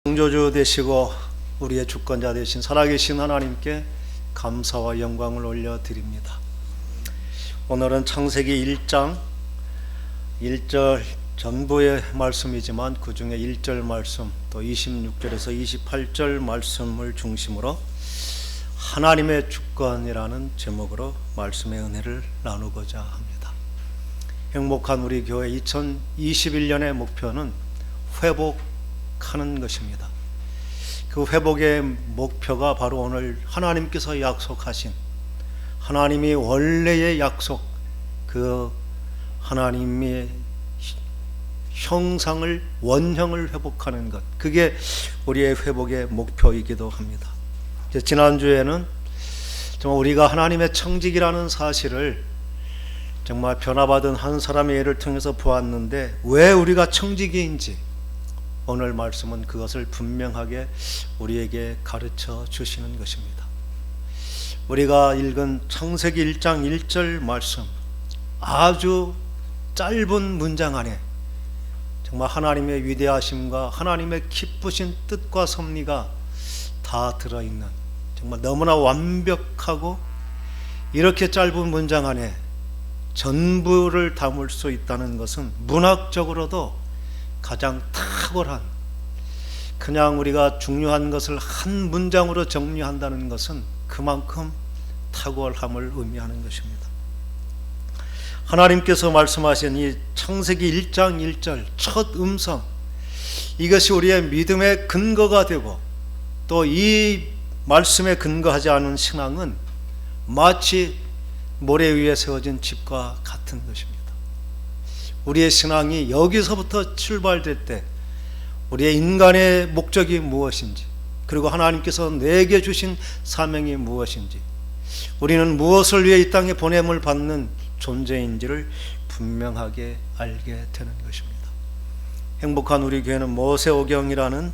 창조주 되시고 우리의 주권자 되신 살아계신 하나님께 감사와 영광을 올려드립니다. 오늘은 창세기 1장 1절 전부의 말씀이지만 그 중에 1절 말씀 또 26절에서 28절 말씀을 중심으로 하나님의 주권이라는 제목으로 말씀의 은혜를 나누고자 합니다. 행복한 우리 교회 2021년의 목표는 회복하는 것입니다. 그 회복의 목표가 바로 오늘 하나님께서 약속하신 하나님이 원래의 약속, 그 하나님의 형상을, 원형을 회복하는 것, 그게 우리의 회복의 목표이기도 합니다. 지난주에는 정말 우리가 하나님의 청직이라는 사실을 정말 변화받은 한 사람의 예를 통해서 보았는데, 왜 우리가 청직인지 오늘 말씀은 그것을 분명하게 우리에게 가르쳐 주시는 것입니다. 우리가 읽은 창세기 1장 1절 말씀, 아주 짧은 문장 안에 정말 하나님의 위대하심과 하나님의 기쁘신 뜻과 섭리가 다 들어있는, 정말 너무나 완벽하고, 이렇게 짧은 문장 안에 전부를 담을 수 있다는 것은 문학적으로도 가장 탁월한, 그냥 우리가 중요한 것을 한 문장으로 정리한다는 것은 그만큼 탁월함을 의미하는 것입니다. 하나님께서 말씀하신 이 창세기 1장 1절 첫 음성, 이것이 우리의 믿음의 근거가 되고, 또 이 말씀에 근거하지 않은 신앙은 마치 모래 위에 세워진 집과 같은 것입니다. 우리의 신앙이 여기서부터 출발될 때 우리의 인간의 목적이 무엇인지, 그리고 하나님께서 내게 주신 사명이 무엇인지, 우리는 무엇을 위해 이 땅에 보냄을 받는 존재인지를 분명하게 알게 되는 것입니다. 행복한 우리 교회는 모세오경이라는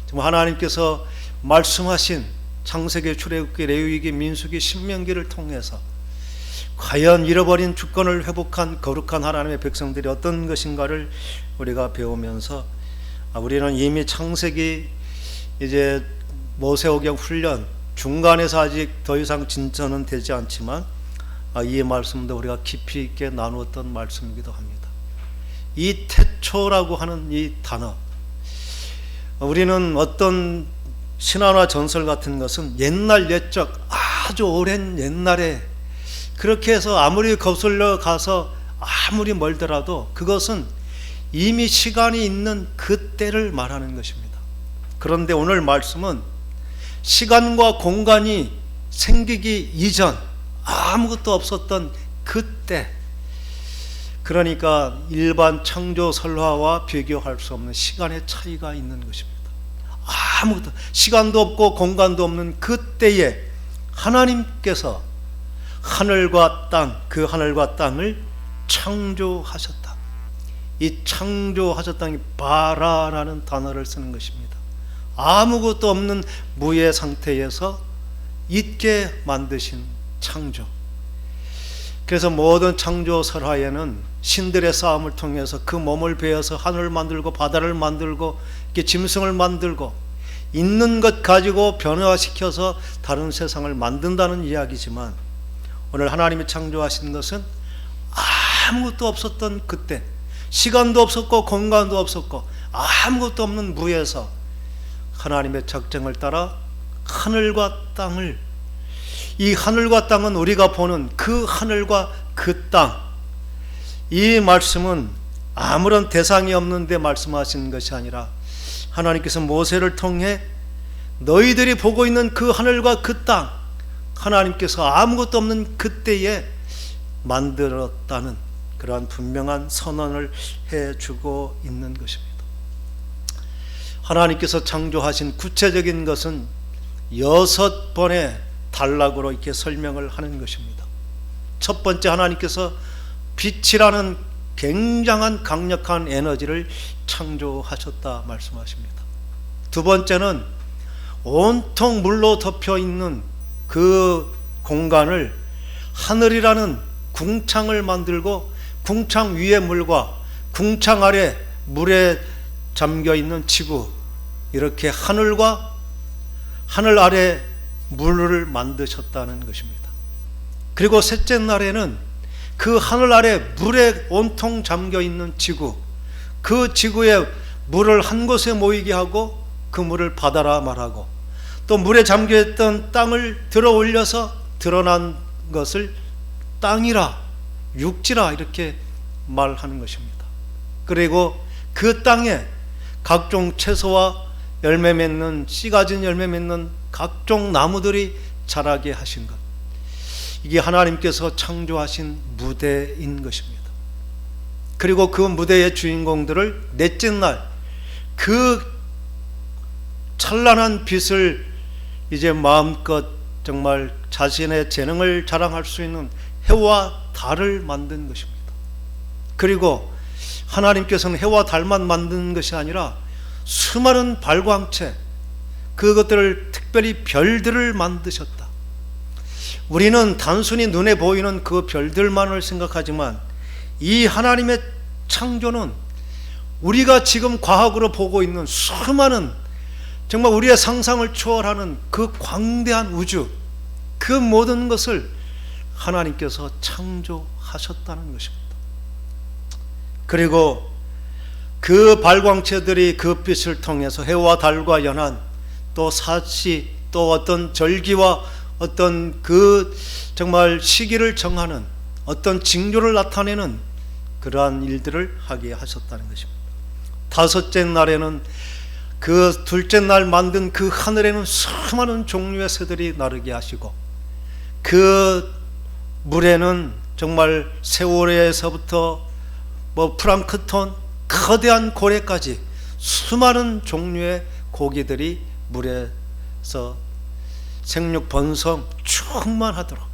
정말 하나님께서 말씀하신 창세기, 출애굽기, 레위기, 민수기, 신명기를 통해서 과연 잃어버린 주권을 회복한 거룩한 하나님의 백성들이 어떤 것인가를 우리가 배우면서, 우리는 이미 창세기 이제 모세오경 훈련 중간에서 아직 더 이상 진전은 되지 않지만 이 말씀도 우리가 깊이 있게 나누었던 말씀이기도 합니다. 이 태초라고 하는 이 단어, 우리는 어떤 신화나 전설 같은 것은 옛날 옛적, 아주 오랜 옛날에, 그렇게 해서 아무리 거슬러 가서 아무리 멀더라도 그것은 이미 시간이 있는 그때를 말하는 것입니다. 그런데 오늘 말씀은 시간과 공간이 생기기 이전, 아무것도 없었던 그때, 그러니까 일반 창조 설화와 비교할 수 없는 시간의 차이가 있는 것입니다. 아무것도, 시간도 없고 공간도 없는 그때에 하나님께서 하늘과 땅, 그 하늘과 땅을 창조하셨다. 이 창조하셨다는 바라라는 단어를 쓰는 것입니다. 아무것도 없는 무의 상태에서 있게 만드신 창조. 그래서 모든 창조 설화에는 신들의 싸움을 통해서 그 몸을 베어서 하늘을 만들고 바다를 만들고 이렇게 짐승을 만들고 있는 것 가지고 변화시켜서 다른 세상을 만든다는 이야기지만, 오늘 하나님이 창조하신 것은 아무것도 없었던 그때, 시간도 없었고 공간도 없었고 아무것도 없는 무에서 하나님의 작정을 따라 하늘과 땅을, 이 하늘과 땅은 우리가 보는 그 하늘과 그 땅, 이 말씀은 아무런 대상이 없는데 말씀하신 것이 아니라 하나님께서 모세를 통해 너희들이 보고 있는 그 하늘과 그 땅, 하나님께서 아무것도 없는 그때에 만들었다는 그러한 분명한 선언을 해주고 있는 것입니다. 하나님께서 창조하신 구체적인 것은 6번의 단락으로 이렇게 설명을 하는 것입니다. 첫 번째, 하나님께서 빛이라는 굉장한 강력한 에너지를 창조하셨다 말씀하십니다. 두 번째는 온통 물로 덮여 있는 그 공간을 하늘이라는 궁창을 만들고, 궁창 위의 물과 궁창 아래 물에 잠겨 있는 지구, 이렇게 하늘과 하늘 아래 물을 만드셨다는 것입니다. 그리고 셋째 날에는 그 하늘 아래 물에 온통 잠겨 있는 지구, 그 지구에 물을 한 곳에 모이게 하고 그 물을 바다라 말하고, 또 물에 잠겨 있던 땅을 들어 올려서 드러난 것을 땅이라, 육지라 이렇게 말하는 것입니다. 그리고 그 땅에 각종 채소와 열매 맺는, 씨 가진 열매 맺는 각종 나무들이 자라게 하신 것, 이게 하나님께서 창조하신 무대인 것입니다. 그리고 그 무대의 주인공들을 넷째 날 그 찬란한 빛을 이제 마음껏 정말 자신의 재능을 자랑할 수 있는 해와 달을 만든 것입니다. 그리고 하나님께서는 해와 달만 만든 것이 아니라 수많은 발광체, 그것들을 특별히 별들을 만드셨다. 우리는 단순히 눈에 보이는 그 별들만을 생각하지만 이 하나님의 창조는 우리가 지금 과학으로 보고 있는 수많은, 정말 우리의 상상을 초월하는 그 광대한 우주, 그 모든 것을 하나님께서 창조하셨다는 것입니다. 그리고 그 발광체들이 그 빛을 통해서 해와 달과 연한, 또 사시, 또 어떤 절기와 어떤 그 정말 시기를 정하는 어떤 징조를 나타내는 그러한 일들을 하게 하셨다는 것입니다. 다섯째 날에는 그 둘째 날 만든 그 하늘에는 수많은 종류의 새들이 나르게 하시고, 그 물에는 정말 새우에서부터 플랑크톤, 거대한 고래까지 수많은 종류의 고기들이 물에서 생육 번성 충만하도록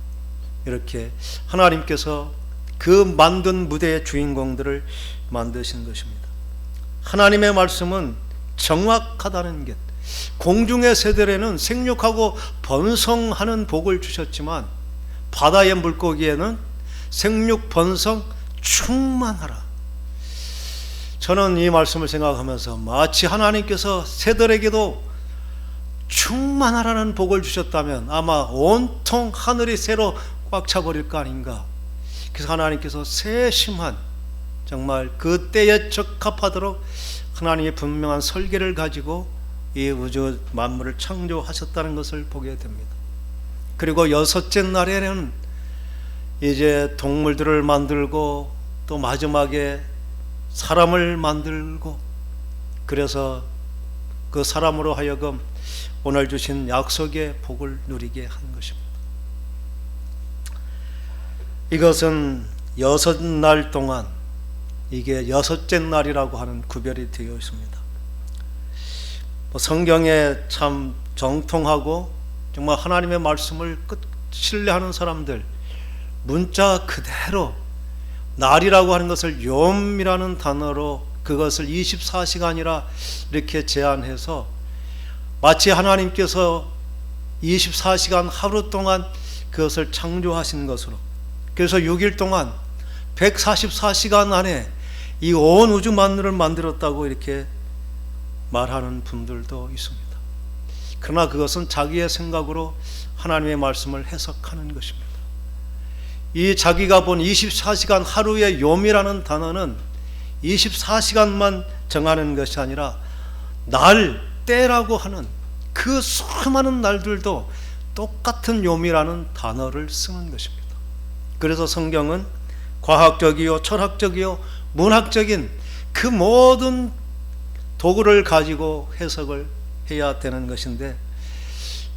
이렇게 하나님께서 그 만든 무대의 주인공들을 만드신 것입니다. 하나님의 말씀은 정확하다는 것, 공중의 새들에는 생육하고 번성하는 복을 주셨지만 바다의 물고기에는 생육 번성 충만하라. 저는 이 말씀을 생각하면서 마치 하나님께서 새들에게도 충만하라는 복을 주셨다면 아마 온통 하늘이 새로 꽉 차버릴 거 아닌가. 그래서 하나님께서 세심한, 정말 그 때에 적합하도록 하나님의 분명한 설계를 가지고 이 우주 만물을 창조하셨다는 것을 보게 됩니다. 그리고 여섯째 날에는 이제 동물들을 만들고 또 마지막에 사람을 만들고, 그래서 그 사람으로 하여금 오늘 주신 약속의 복을 누리게 한 것입니다. 이것은 여섯 날 동안, 이게 여섯째 날이라고 하는 구별이 되어 있습니다. 성경에 참 정통하고 정말 하나님의 말씀을 신뢰하는 사람들, 문자 그대로 날이라고 하는 것을 욤이라는 단어로 그것을 24시간이라 이렇게 제한해서 마치 하나님께서 24시간 하루 동안 그것을 창조하신 것으로, 그래서 6일 동안 144시간 안에 이 온 우주 만물을 만들었다고 이렇게 말하는 분들도 있습니다. 그러나 그것은 자기의 생각으로 하나님의 말씀을 해석하는 것입니다. 이 자기가 본 24시간 하루의 욤이라는 단어는 24시간만 정하는 것이 아니라 날, 때라고 하는 그 수많은 날들도 똑같은 욤이라는 단어를 쓰는 것입니다. 그래서 성경은 과학적이요, 철학적이요, 문학적인 그 모든 도구를 가지고 해석을 해야 되는 것인데,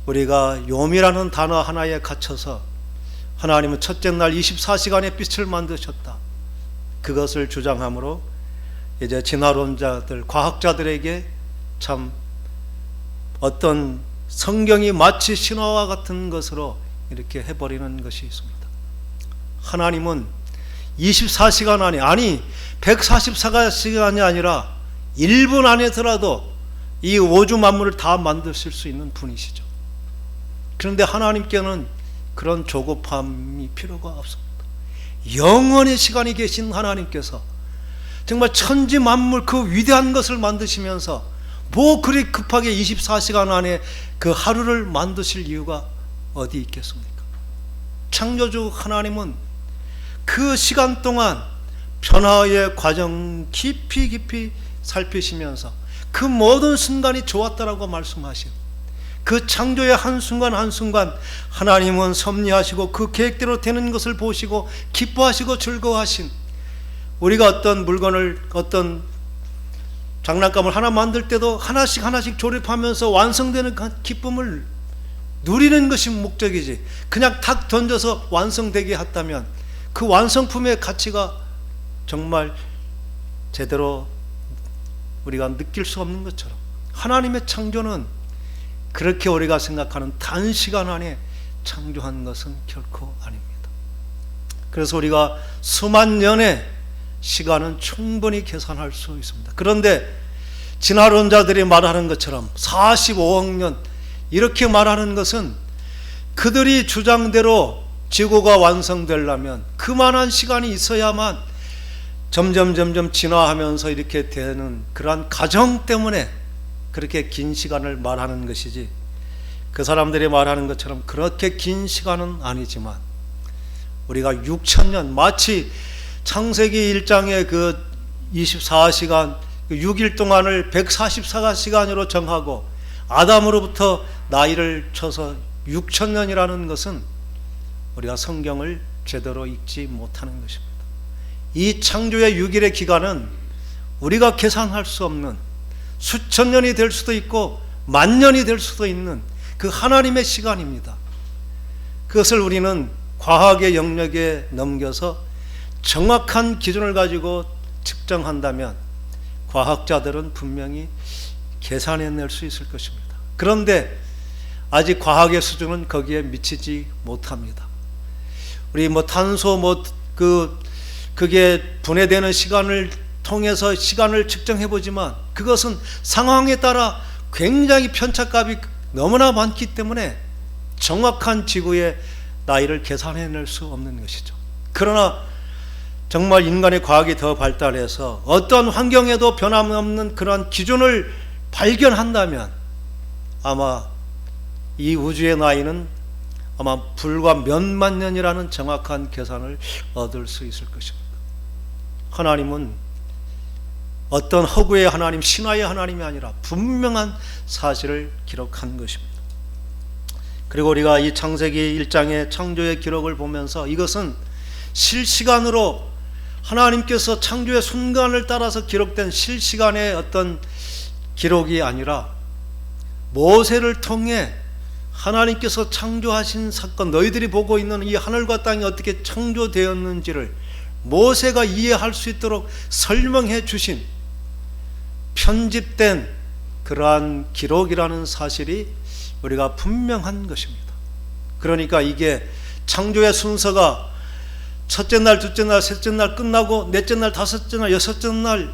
우리가 욤이라는 단어 하나에 갇혀서 하나님은 첫째 날 24시간의 빛을 만드셨다, 그것을 주장함으로 이제 진화론자들, 과학자들에게 참 어떤 성경이 마치 신화와 같은 것으로 이렇게 해버리는 것이 있습니다. 하나님은 24시간 안에, 아니 144시간이 아니라 1분 안에서라도 이 우주 만물을 다 만드실 수 있는 분이시죠. 그런데 하나님께는 그런 조급함이 필요가 없습니다. 영원의 시간이 계신 하나님께서 정말 천지 만물 그 위대한 것을 만드시면서 뭐 그리 급하게 24시간 안에 그 하루를 만드실 이유가 어디 있겠습니까? 창조주 하나님은 그 시간 동안 변화의 과정 깊이 살피시면서 그 모든 순간이 좋았다라고 말씀하신 그 창조의 한순간 한순간 하나님은 섭리하시고 그 계획대로 되는 것을 보시고 기뻐하시고 즐거워하신, 우리가 어떤 물건을, 어떤 장난감을 하나 만들 때도 하나씩 조립하면서 완성되는 기쁨을 누리는 것이 목적이지, 그냥 탁 던져서 완성되게 했다면 그 완성품의 가치가 정말 제대로 우리가 느낄 수 없는 것처럼, 하나님의 창조는 그렇게 우리가 생각하는 단시간 안에 창조한 것은 결코 아닙니다. 그래서 우리가 수만 년의 시간은 충분히 계산할 수 있습니다. 그런데 진화론자들이 말하는 것처럼 45억 년 이렇게 말하는 것은 그들이 주장대로 지구가 완성되려면 그만한 시간이 있어야만 점점 진화하면서 이렇게 되는 그러한 과정 때문에 그렇게 긴 시간을 말하는 것이지, 그 사람들이 말하는 것처럼 그렇게 긴 시간은 아니지만 우리가 6,000년, 마치 창세기 1장의 그 24시간 6일 동안을 144시간으로 정하고 아담으로부터 나이를 쳐서 6,000년이라는 것은 우리가 성경을 제대로 읽지 못하는 것입니다. 이 창조의 6일의 기간은 우리가 계산할 수 없는, 수천 년이 될 수도 있고 만 년이 될 수도 있는 그 하나님의 시간입니다. 그것을 우리는 과학의 영역에 넘겨서 정확한 기준을 가지고 측정한다면 과학자들은 분명히 계산해낼 수 있을 것입니다. 그런데 아직 과학의 수준은 거기에 미치지 못합니다. 우리 탄소 그게 분해되는 시간을 통해서 시간을 측정해 보지만 그것은 상황에 따라 굉장히 편차값이 너무나 많기 때문에 정확한 지구의 나이를 계산해낼 수 없는 것이죠. 그러나 정말 인간의 과학이 더 발달해서 어떤 환경에도 변함없는 그런 기준을 발견한다면 아마 이 우주의 나이는 아마 불과 몇만 년이라는 정확한 계산을 얻을 수 있을 것입니다. 하나님은 어떤 허구의 하나님, 신화의 하나님이 아니라 분명한 사실을 기록한 것입니다. 그리고 우리가 이 창세기 1장의 창조의 기록을 보면서 이것은 실시간으로 하나님께서 창조의 순간을 따라서 기록된 실시간의 어떤 기록이 아니라 모세를 통해 하나님께서 창조하신 사건, 너희들이 보고 있는 이 하늘과 땅이 어떻게 창조되었는지를 모세가 이해할 수 있도록 설명해 주신 편집된 그러한 기록이라는 사실이 우리가 분명한 것입니다. 그러니까 이게 창조의 순서가 첫째 날, 둘째 날, 셋째 날 끝나고 넷째 날, 다섯째 날, 여섯째 날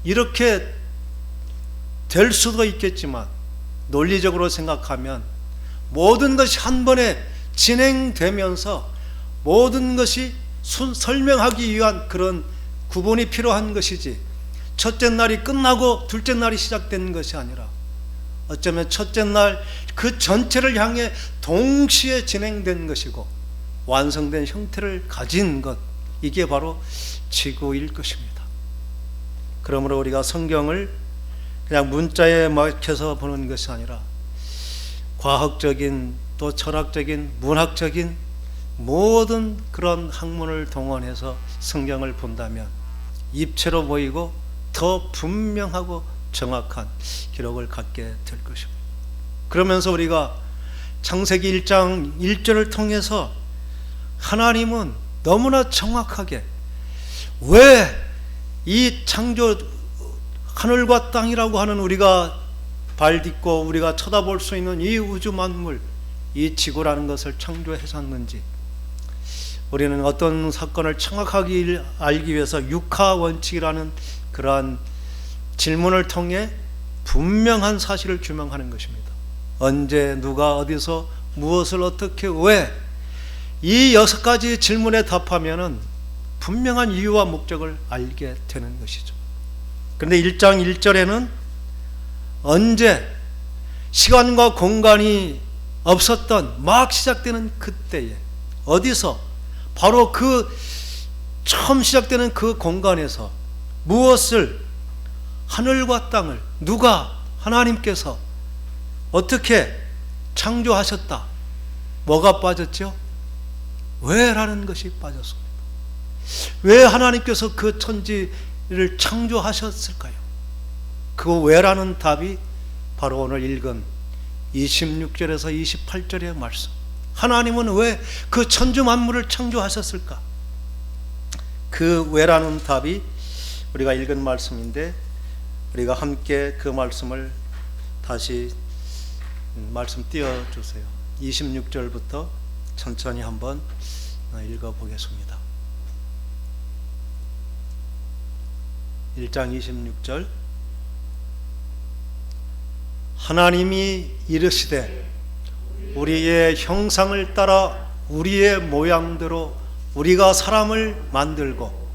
이렇게 될 수도 있겠지만 논리적으로 생각하면 모든 것이 한 번에 진행되면서 모든 것이 설명하기 위한 그런 구분이 필요한 것이지, 첫째 날이 끝나고 둘째 날이 시작된 것이 아니라 어쩌면 첫째 날 그 전체를 향해 동시에 진행된 것이고 완성된 형태를 가진 것, 이게 바로 지구일 것입니다. 그러므로 우리가 성경을 그냥 문자에 막혀서 보는 것이 아니라 과학적인 또 철학적인 문학적인 모든 그런 학문을 동원해서 성경을 본다면 입체로 보이고 더 분명하고 정확한 기록을 갖게 될 것입니다. 그러면서 우리가 창세기 1장 1절을 통해서 하나님은 너무나 정확하게 왜 이 창조 하늘과 땅이라고 하는 우리가 발 딛고 우리가 쳐다볼 수 있는 이 우주 만물, 이 지구라는 것을 창조하셨는지, 우리는 어떤 사건을 정확하게 알기 위해서 육하 원칙이라는 그러한 질문을 통해 분명한 사실을 규명하는 것입니다. 언제, 누가, 어디서, 무엇을, 어떻게, 왜, 이 6가지 질문에 답하면은 분명한 이유와 목적을 알게 되는 것이죠. 그런데 1장 1절에는 언제 시간과 공간이 없었던 막 시작되는 그때에 어디서 바로 그 처음 시작되는 그 공간에서 무엇을 하늘과 땅을 누가 하나님께서 어떻게 창조하셨다. 뭐가 빠졌죠? 왜라는 것이 빠졌습니다. 왜 하나님께서 그 천지를 창조하셨을까요? 그 왜라는 답이 바로 오늘 읽은 26절에서 28절의 말씀. 하나님은 왜 그 천주 만물을 창조하셨을까? 그 왜라는 답이 우리가 읽은 말씀인데 우리가 함께 그 말씀을 다시 말씀 띄워주세요. 26절부터 천천히 한번 읽어보겠습니다. 1장 26절. 하나님이 이르시되 우리의 형상을 따라 우리의 모양대로 우리가 사람을 만들고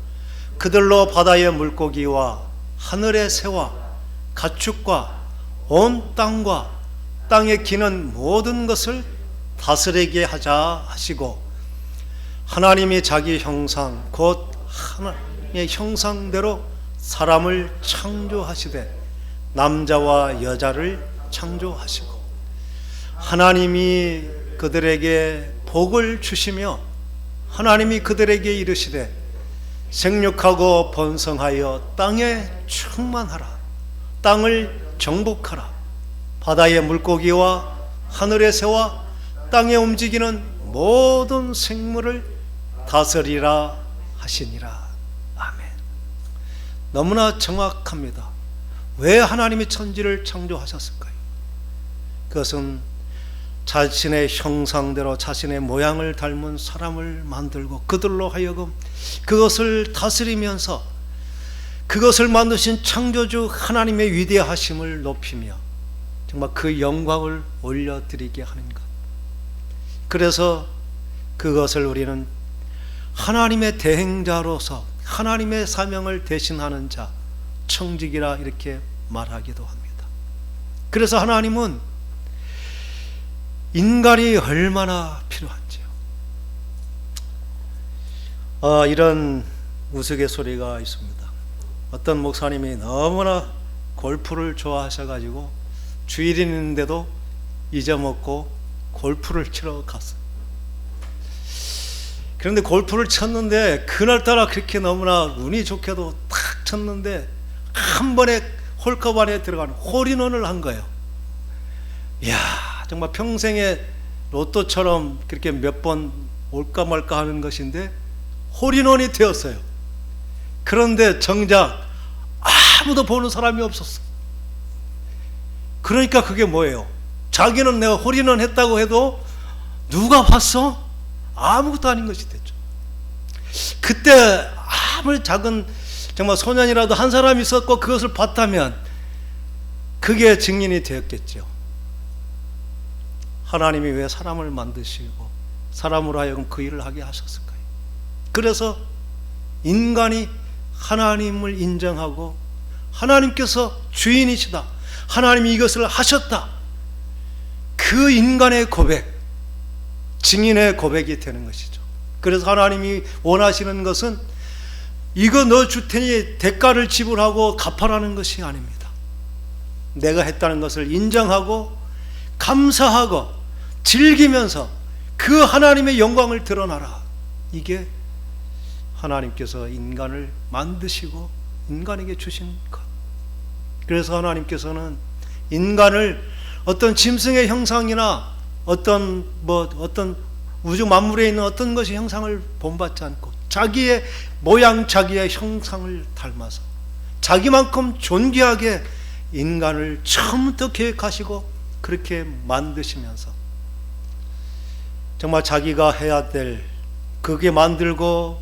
그들로 바다의 물고기와 하늘의 새와 가축과 온 땅과 땅에 기는 모든 것을 다스리게 하자 하시고 하나님이 자기 형상 곧 하나님의 형상대로 사람을 창조하시되 남자와 여자를 창조하시고 하나님이 그들에게 복을 주시며 하나님이 그들에게 이르시되 생육하고 번성하여 땅에 충만하라 땅을 정복하라 바다의 물고기와 하늘의 새와 땅에 움직이는 모든 생물을 다스리라 하시니라. 아멘. 너무나 정확합니다. 왜 하나님이 천지를 창조하셨을까요? 그것은 자신의 형상대로 자신의 모양을 닮은 사람을 만들고 그들로 하여금 그것을 다스리면서 그것을 만드신 창조주 하나님의 위대하심을 높이며 정말 그 영광을 올려드리게 하는 것. 그래서 그것을 우리는 하나님의 대행자로서 하나님의 사명을 대신하는 자, 청직이라 이렇게 말하기도 합니다. 그래서 하나님은 인간이 얼마나 필요한지요. 이런 우스갯소리가 있습니다. 어떤 목사님이 너무나 골프를 좋아하셔가지고 주일인데도 잊어먹고 골프를 치러 갔어요. 그런데 골프를 쳤는데 그날따라 그렇게 너무나 운이 좋게도 탁 쳤는데 한 번에 홀컵 안에 들어가는 홀인원을 한 거예요. 이야, 정말 평생에 로또처럼 그렇게 몇 번 올까 말까 하는 것인데 홀인원이 되었어요. 그런데 정작 아무도 보는 사람이 없었어. 그러니까 그게 뭐예요? 자기는 내가 홀인원 했다고 해도 누가 봤어? 아무것도 아닌 것이 됐죠. 그때 아무리 작은 정말 소년이라도 한 사람이 있었고 그것을 봤다면 그게 증인이 되었겠죠. 하나님이 왜 사람을 만드시고 사람으로 하여금 그 일을 하게 하셨을까요? 그래서 인간이 하나님을 인정하고 하나님께서 주인이시다, 하나님이 이것을 하셨다, 그 인간의 고백, 증인의 고백이 되는 것이죠. 그래서 하나님이 원하시는 것은 이거 너 줄 테니 대가를 지불하고 갚아라는 것이 아닙니다. 내가 했다는 것을 인정하고 감사하고 즐기면서 그 하나님의 영광을 드러나라. 이게 하나님께서 인간을 만드시고 인간에게 주신 것. 그래서 하나님께서는 인간을 어떤 짐승의 형상이나 어떤 우주 만물에 있는 어떤 것이 형상을 본받지 않고 자기의 모양 자기의 형상을 닮아서 자기만큼 존귀하게 인간을 처음부터 계획하시고 그렇게 만드시면서 정말 자기가 해야 될 그게 만들고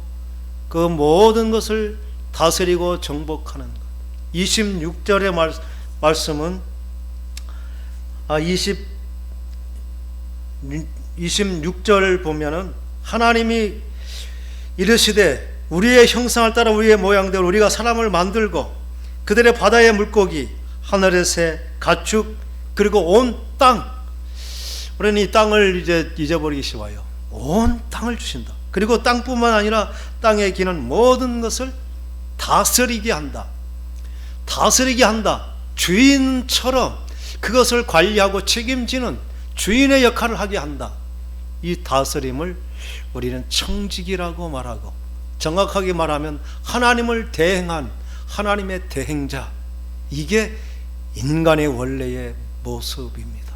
그 모든 것을 다스리고 정복하는 것. 26절의 말씀은 26절 보면은 하나님이 이르시되 우리의 형상을 따라 우리의 모양대로 우리가 사람을 만들고 그들의 바다의 물고기 하늘의 새, 가축, 그리고 온 땅. 우리는 이 땅을 이제 잊어버리기 쉬워요. 온 땅을 주신다. 그리고 땅뿐만 아니라 땅에 기는 모든 것을 다스리게 한다. 다스리게 한다. 주인처럼 그것을 관리하고 책임지는 주인의 역할을 하게 한다. 이 다스림을 우리는 청지기라고 말하고, 정확하게 말하면 하나님을 대행한 하나님의 대행자, 이게 인간의 원래의 모습입니다.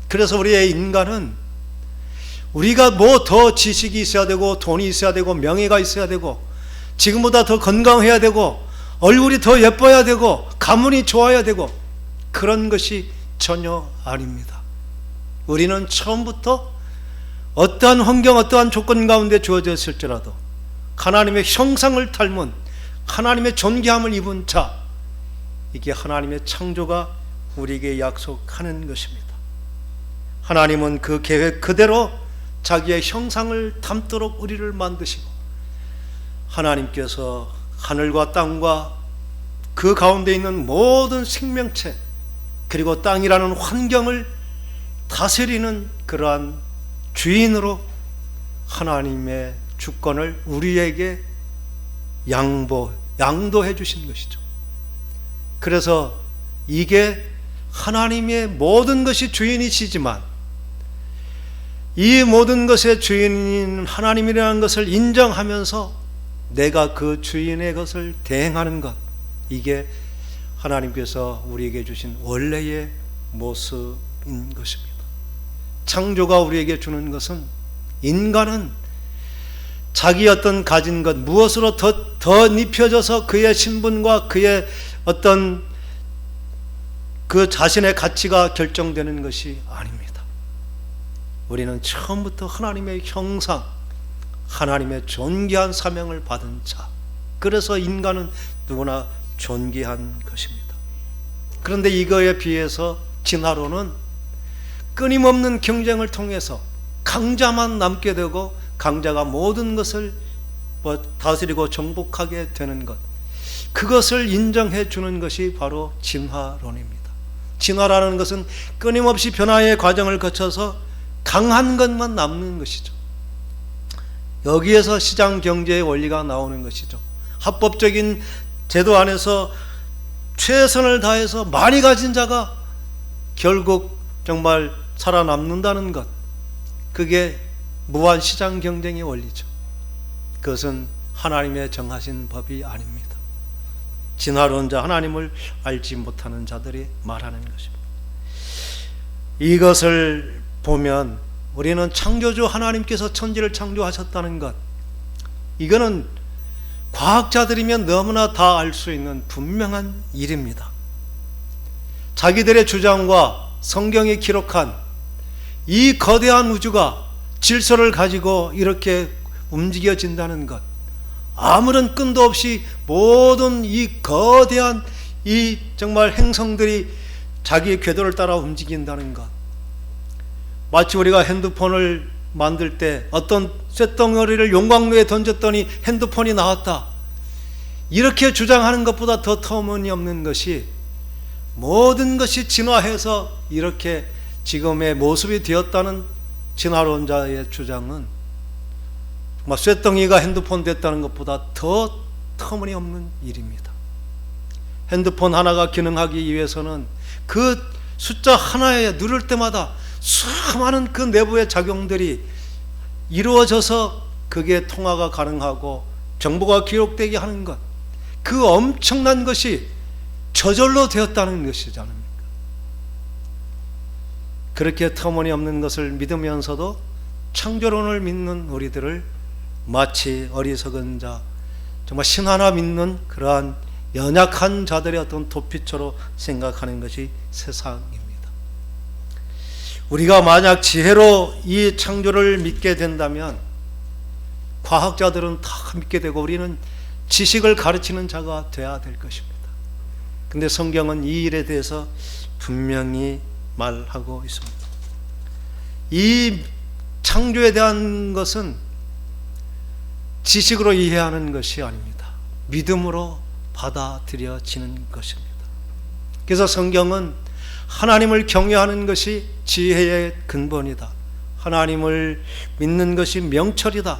그래서 우리의 인간은 우리가 뭐 더 지식이 있어야 되고 돈이 있어야 되고 명예가 있어야 되고 지금보다 더 건강해야 되고 얼굴이 더 예뻐야 되고 가문이 좋아야 되고 그런 것이 전혀 아닙니다. 우리는 처음부터 어떠한 환경, 어떠한 조건 가운데 주어져 있을지라도 하나님의 형상을 닮은, 하나님의 존귀함을 입은 자, 이게 하나님의 창조가 우리에게 약속하는 것입니다. 하나님은 그 계획 그대로 자기의 형상을 담도록 우리를 만드시고, 하나님께서 하늘과 땅과 그 가운데 있는 모든 생명체, 그리고 땅이라는 환경을 다스리는 그러한 주인으로 하나님의 주권을 우리에게 양도해 주신 것이죠. 그래서 이게 하나님의 모든 것이 주인이시지만 이 모든 것의 주인인 하나님이라는 것을 인정하면서 내가 그 주인의 것을 대행하는 것, 이게 하나님께서 우리에게 주신 원래의 모습인 것입니다. 창조가 우리에게 주는 것은, 인간은 자기 어떤 가진 것 무엇으로 더 입혀져서 그의 신분과 그의 어떤 그 자신의 가치가 결정되는 것이 아닙니다. 우리는 처음부터 하나님의 형상, 하나님의 존귀한 사명을 받은 자, 그래서 인간은 누구나 존귀한 것입니다. 그런데 이거에 비해서 진화론은 끊임없는 경쟁을 통해서 강자만 남게 되고 강자가 모든 것을 다스리고 정복하게 되는 것, 그것을 인정해 주는 것이 바로 진화론입니다. 진화라는 것은 끊임없이 변화의 과정을 거쳐서 강한 것만 남는 것이죠. 여기에서 시장 경제의 원리가 나오는 것이죠. 합법적인 제도 안에서 최선을 다해서 많이 가진 자가 결국 정말 살아남는다는 것, 그게 무한 시장 경쟁의 원리죠. 그것은 하나님의 정하신 법이 아닙니다. 진화론자, 하나님을 알지 못하는 자들이 말하는 것입니다. 이것을 보면 우리는 창조주 하나님께서 천지를 창조하셨다는 것, 이거는 과학자들이면 너무나 다 알 수 있는 분명한 일입니다. 자기들의 주장과 성경이 기록한 이 거대한 우주가 질서를 가지고 이렇게 움직여진다는 것, 아무런 끈도 없이 모든 이 거대한 이 정말 행성들이 자기의 궤도를 따라 움직인다는 것, 마치 우리가 핸드폰을 만들 때 어떤 쇳덩어리를 용광로에 던졌더니 핸드폰이 나왔다, 이렇게 주장하는 것보다 더 터무니없는 것이, 모든 것이 진화해서 이렇게 지금의 모습이 되었다는 진화론자의 주장은 정말 쇳덩이가 핸드폰 됐다는 것보다 더 터무니없는 일입니다. 핸드폰 하나가 기능하기 위해서는 그 숫자 하나에 누를 때마다 수많은 그 내부의 작용들이 이루어져서 그게 통화가 가능하고 정보가 기록되게 하는 것, 그 엄청난 것이 저절로 되었다는 것이지 않습니까? 그렇게 터무니없는 것을 믿으면서도 창조론을 믿는 우리들을 마치 어리석은 자, 정말 신 하나 믿는 그러한 연약한 자들의 어떤 도피처로 생각하는 것이 세상입니다. 우리가 만약 지혜로 이 창조를 믿게 된다면 과학자들은 다 믿게 되고 우리는 지식을 가르치는 자가 되어야 될 것입니다. 근데 성경은 이 일에 대해서 분명히 말하고 있습니다. 이 창조에 대한 것은 지식으로 이해하는 것이 아닙니다. 믿음으로 받아들여지는 것입니다. 그래서 성경은 하나님을 경외하는 것이 지혜의 근본이다. 하나님을 믿는 것이 명철이다.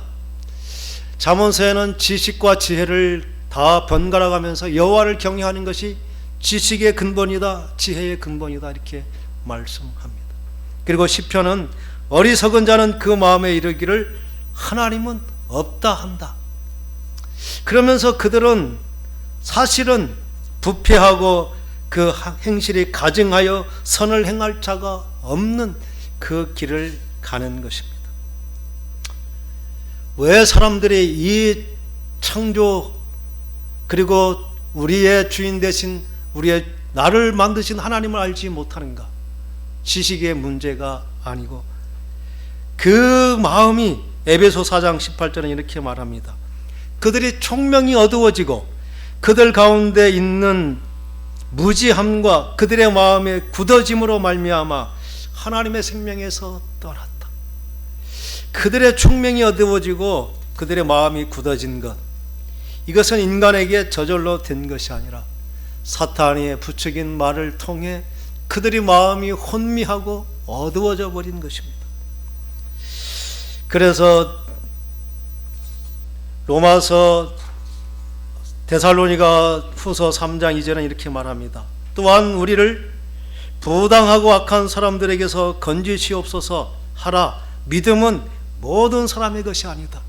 잠언서에는 지식과 지혜를 다 번갈아 가면서 여호와를 경외하는 것이 지식의 근본이다, 지혜의 근본이다 이렇게 말씀합니다. 그리고 시편은 어리석은 자는 그 마음에 이르기를 하나님은 없다 한다. 그러면서 그들은 사실은 부패하고 그 행실이 가증하여 선을 행할 자가 없는 그 길을 가는 것입니다. 왜 사람들이 이 창조 그리고 우리의 주인 되신 우리의 나를 만드신 하나님을 알지 못하는가? 지식의 문제가 아니고 그 마음이 에베소 4장 18절에 이렇게 말합니다. 그들이 총명이 어두워지고 그들 가운데 있는 무지함과 그들의 마음의 굳어짐으로 말미암아 하나님의 생명에서 떠났다. 그들의 총명이 어두워지고 그들의 마음이 굳어진 것, 이것은 인간에게 저절로 된 것이 아니라 사탄이 부추긴 말을 통해 그들의 마음이 혼미하고 어두워져 버린 것입니다. 그래서 로마서 데살로니가 후서 3장 2절은 이렇게 말합니다. 또한 우리를 부당하고 악한 사람들에게서 건지시옵소서 하라. 믿음은 모든 사람의 것이 아니다.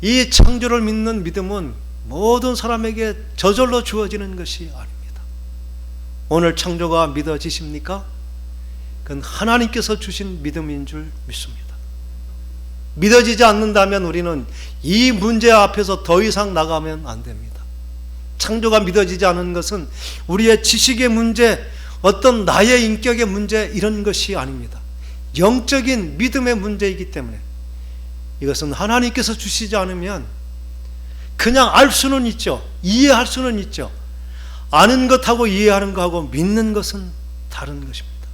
이 창조를 믿는 믿음은 모든 사람에게 저절로 주어지는 것이 아닙니다. 오늘 창조가 믿어지십니까? 그건 하나님께서 주신 믿음인 줄 믿습니다. 믿어지지 않는다면 우리는 이 문제 앞에서 더 이상 나가면 안 됩니다. 창조가 믿어지지 않은 것은 우리의 지식의 문제, 어떤 나의 인격의 문제 이런 것이 아닙니다. 영적인 믿음의 문제이기 때문에 이것은 하나님께서 주시지 않으면 그냥 알 수는 있죠. 이해할 수는 있죠. 아는 것하고 이해하는 것하고 믿는 것은 다른 것입니다.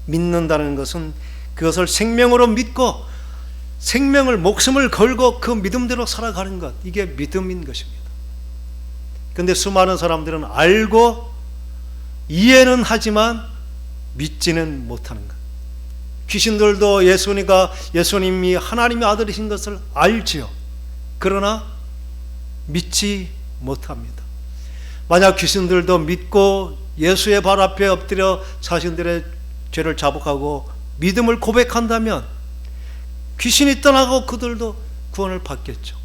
믿는다는 것은 그것을 생명으로 믿고 생명을 목숨을 걸고 그 믿음대로 살아가는 것, 이게 믿음인 것입니다. 그런데 수많은 사람들은 알고 이해는 하지만 믿지는 못하는 것. 귀신들도 예수님이 하나님의 아들이신 것을 알지요. 그러나 믿지 못합니다. 만약 귀신들도 믿고 예수의 발 앞에 엎드려 자신들의 죄를 자복하고 믿음을 고백한다면 귀신이 떠나고 그들도 구원을 받겠죠.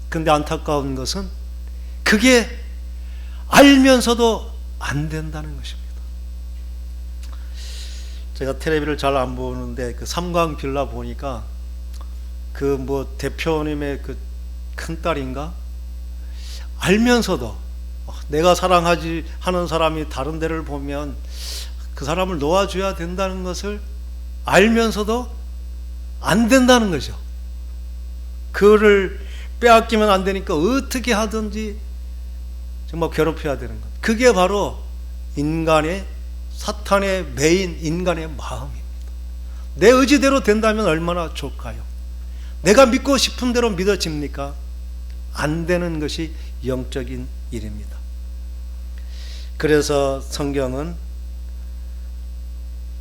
그런데 안타까운 것은 그게 알면서도 안 된다는 것입니다. 제가 텔레비를 잘 안 보는데 그 삼광빌라 보니까 그 대표님의 그 큰딸인가 알면서도 내가 사랑하지 하는 사람이 다른 데를 보면 그 사람을 놓아줘야 된다는 것을 알면서도 안 된다는 거죠. 그를 빼앗기면 안 되니까 어떻게 하든지 정말 괴롭혀야 되는 것. 그게 바로 인간의 사탄의 매인 인간의 마음입니다. 내 의지대로 된다면 얼마나 좋을까요? 내가 믿고 싶은 대로 믿어집니까? 안 되는 것이 영적인 일입니다. 그래서 성경은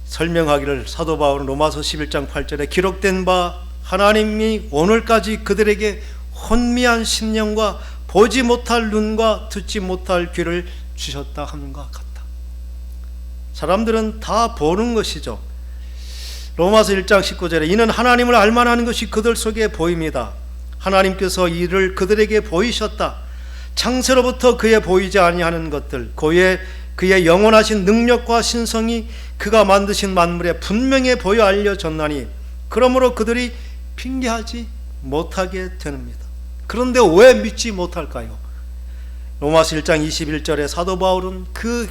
설명하기를 사도 바울은 로마서 11장 8절에 기록된 바 하나님이 오늘까지 그들에게 혼미한 심령과 보지 못할 눈과 듣지 못할 귀를 주셨다 하는 것 같다. 사람들은 다 보는 것이죠. 로마서 1장 19절에 이는 하나님을 알만하는 것이 그들 속에 보입니다. 하나님께서 이를 그들에게 보이셨다. 창세로부터 그에 보이지 아니하는 것들, 그의 영원하신 능력과 신성이 그가 만드신 만물에 분명히 보여 알려졌나니 그러므로 그들이 핑계하지 못하게 됩니다. 그런데 왜 믿지 못할까요? 로마서 1장 21절에 사도 바울은 그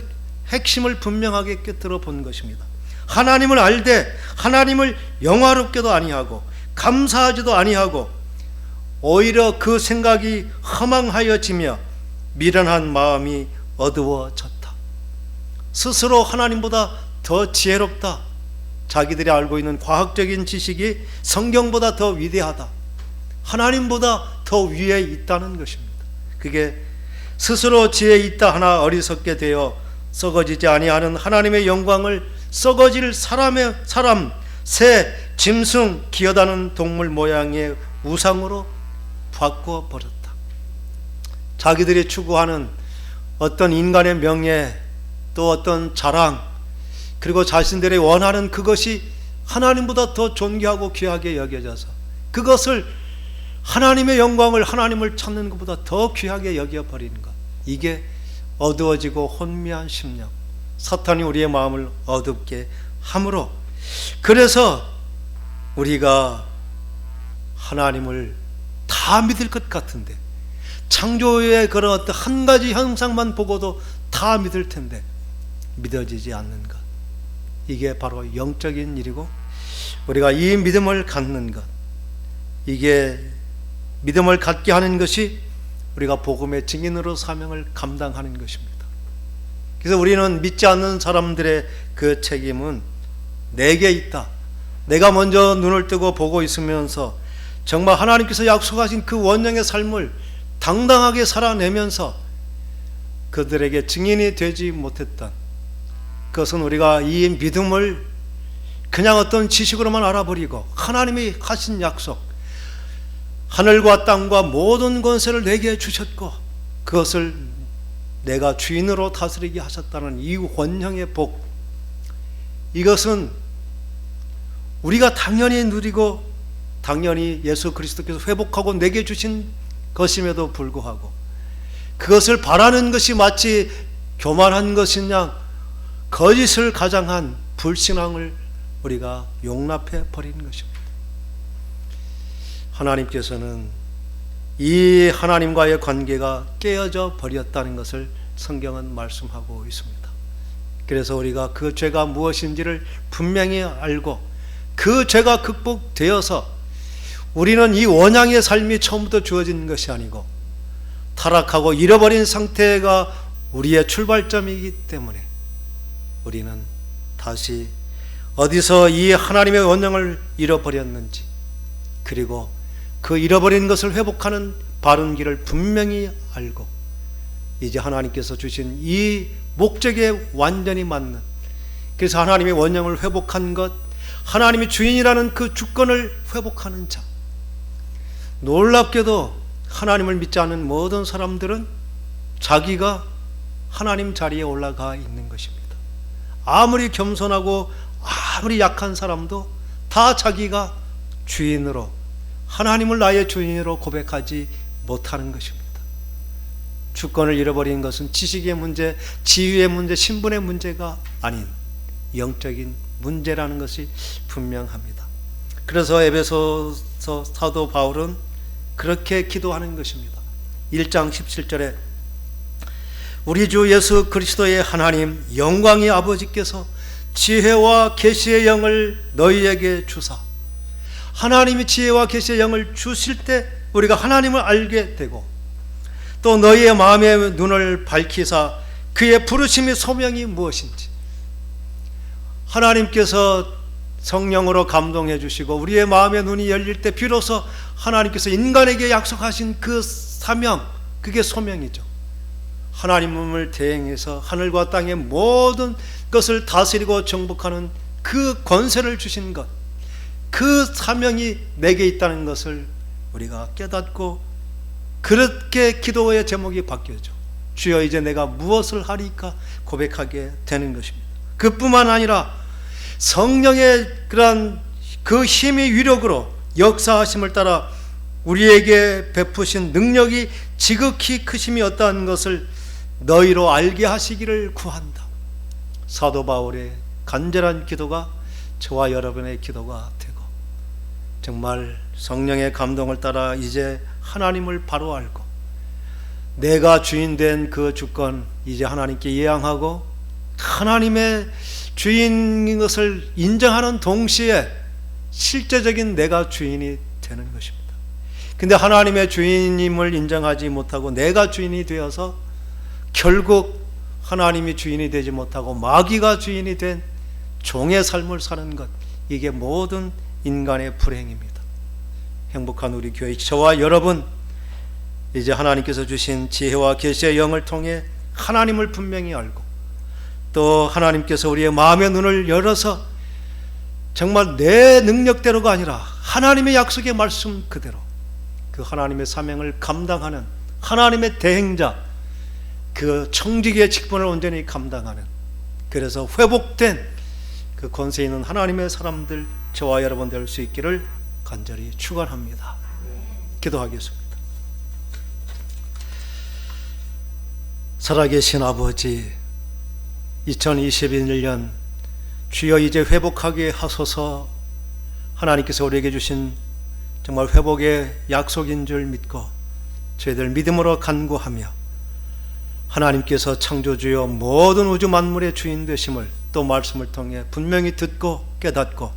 핵심을 분명하게 꿰뚫어 본 것입니다. 하나님을 알되 하나님을 영화롭게도 아니하고 감사하지도 아니하고 오히려 그 생각이 허망하여지며 미련한 마음이 어두워졌다. 스스로 하나님보다 더 지혜롭다. 자기들이 알고 있는 과학적인 지식이 성경보다 더 위대하다. 하나님보다 더 위에 있다는 것입니다. 그게 스스로 지혜 있다 하나 어리석게 되어 썩어지지 아니하는 하나님의 영광을 썩어질 사람, 새, 짐승, 기어다니는 동물 모양의 우상으로 바꿔버렸다. 자기들이 추구하는 어떤 인간의 명예, 또 어떤 자랑, 그리고 자신들이 원하는 그것이 하나님보다 더 존귀하고 귀하게 여겨져서 그것을 하나님의 영광을, 하나님을 찾는 것보다 더 귀하게 여겨버리는 것, 이게 어두워지고 혼미한 심령, 사탄이 우리의 마음을 어둡게 함으로, 그래서 우리가 하나님을 다 믿을 것 같은데, 창조의 그런 어떤 한 가지 형상만 보고도 다 믿을 텐데 믿어지지 않는 것, 이게 바로 영적인 일이고, 우리가 이 믿음을 갖는 것, 이게 믿음을 갖게 하는 것이 우리가 복음의 증인으로 사명을 감당하는 것입니다. 그래서 우리는 믿지 않는 사람들의 그 책임은 내게 있다. 내가 먼저 눈을 뜨고 보고 있으면서 정말 하나님께서 약속하신 그 원형의 삶을 당당하게 살아내면서 그들에게 증인이 되지 못했던 그것은, 우리가 이 믿음을 그냥 어떤 지식으로만 알아버리고 하나님이 하신 약속, 하늘과 땅과 모든 권세를 내게 주셨고 그것을 내가 주인으로 다스리게 하셨다는 이 원형의 복, 이것은 우리가 당연히 누리고 당연히 예수 그리스도께서 회복하고 내게 주신 것임에도 불구하고 그것을 바라는 것이 마치 교만한 것이냐, 거짓을 가장한 불신앙을 우리가 용납해 버리는 것입니다. 하나님께서는 이 하나님과의 관계가 깨어져 버렸다는 것을 성경은 말씀하고 있습니다. 그래서 우리가 그 죄가 무엇인지를 분명히 알고 그 죄가 극복되어서 우리는 이 원양의 삶이 처음부터 주어진 것이 아니고 타락하고 잃어버린 상태가 우리의 출발점이기 때문에 우리는 다시 어디서 이 하나님의 원형을 잃어버렸는지, 그리고 그 잃어버린 것을 회복하는 바른 길을 분명히 알고 이제 하나님께서 주신 이 목적에 완전히 맞는, 그래서 하나님의 원형을 회복한 것, 하나님이 주인이라는 그 주권을 회복하는 자. 놀랍게도 하나님을 믿지 않는 모든 사람들은 자기가 하나님 자리에 올라가 있는 것입니다. 아무리 겸손하고 아무리 약한 사람도 다 자기가 주인으로, 하나님을 나의 주인으로 고백하지 못하는 것입니다. 주권을 잃어버린 것은 지식의 문제, 지위의 문제, 신분의 문제가 아닌 영적인 문제라는 것이 분명합니다. 그래서 에베소서 사도 바울은 그렇게 기도하는 것입니다. 1장 17절에 우리 주 예수 그리스도의 하나님 영광의 아버지께서 지혜와 계시의 영을 너희에게 주사, 하나님이 지혜와 계시의 영을 주실 때 우리가 하나님을 알게 되고, 또 너희의 마음의 눈을 밝히사 그의 부르심의 소명이 무엇인지, 하나님께서 성령으로 감동해 주시고 우리의 마음의 눈이 열릴 때 비로소 하나님께서 인간에게 약속하신 그 사명, 그게 소명이죠. 하나님을 대행해서 하늘과 땅의 모든 것을 다스리고 정복하는 그 권세를 주신 것, 그 사명이 내게 있다는 것을 우리가 깨닫고, 그렇게 기도의 제목이 바뀌어져. 주여 이제 내가 무엇을 하리까 고백하게 되는 것입니다. 그뿐만 아니라 성령의 그러한 그 힘의 위력으로 역사하심을 따라 우리에게 베푸신 능력이 지극히 크심이 어떠한 것을 너희로 알게 하시기를 구한다. 사도 바울의 간절한 기도가 저와 여러분의 기도가 되고, 정말 성령의 감동을 따라 이제 하나님을 바로 알고 내가 주인된 그 주권 이제 하나님께 예양하고 하나님의 주인인 것을 인정하는 동시에 실제적인 내가 주인이 되는 것입니다. 근데 하나님의 주인임을 인정하지 못하고 내가 주인이 되어서 결국 하나님이 주인이 되지 못하고 마귀가 주인이 된 종의 삶을 사는 것, 이게 모든 인간의 불행입니다. 행복한 우리 교회 저와 여러분, 이제 하나님께서 주신 지혜와 계시의 영을 통해 하나님을 분명히 알고 또 하나님께서 우리의 마음의 눈을 열어서 정말 내 능력대로가 아니라 하나님의 약속의 말씀 그대로 그 하나님의 사명을 감당하는 하나님의 대행자, 그 청지기의 직분을 온전히 감당하는, 그래서 회복된 그 권세 있는 하나님의 사람들, 저와 여러분 될 수 있기를 간절히 축원합니다. 기도하겠습니다. 살아계신 아버지, 2021년 주여 이제 회복하게 하소서. 하나님께서 우리에게 주신 정말 회복의 약속인 줄 믿고 저희들 믿음으로 간구하며, 하나님께서 창조주여 모든 우주 만물의 주인 되심을 또 말씀을 통해 분명히 듣고 깨닫고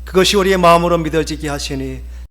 그것이 우리의 마음으로 믿어지게 하시니